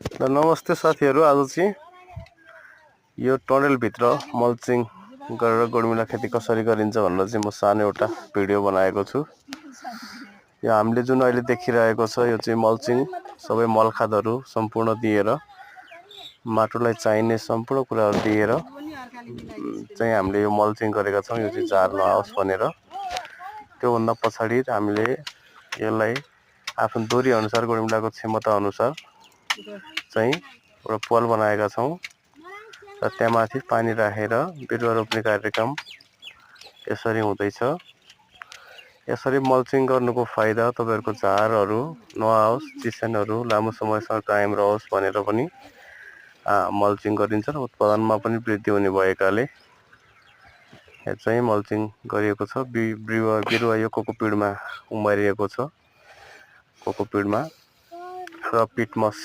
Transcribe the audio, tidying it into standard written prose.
नमस्ते साथीहरु, आज चाहिँ यो टनेल भित्र मल्चिङ गरेर गोडमिला खेती कसरी गरिन्छ भनेर चाहिँ म सानो एउटा भिडियो बनाएको छु। यो हामीले जुन अहिले देखिरहेको छ यो चाहिँ मल्चिङ, सबै मलखादहरु सम्पूर्ण दिएर माटोलाई चाहिने सम्पूर्ण कुराहरु दिएर चाहिँ हामीले यो मल्चिङ गरेका छौं। यो चाहिँ झार नआओस् भनेर। त्यो भन्दा पछाडी हामीले यसलाई आफ्नो दूरी अनुसार गोडमिलाको क्षमता अनुसार चाहिँ एउटा पल बनाएका छौं र त्यहाँमाथि पानी राखेर बिरुवा रोप्ने कार्यक्रम यसरी हुँदैछ। यसरी मल्चिङ गर्नुको फाइदा तपाईहरुको झारहरु नआओस्, चिसनहरु लामो समयसम्म कायम रहोस् भनेर पनि मल्चिङ गरिन्छ र उत्पादनमा पनि वृद्धि हुने भएकाले यो चाहिँ मल्चिङ गरिएको छ। बिरुवा यो कोकोपिडमा उमारिएको छ। कोकोपिडमा र पिटमस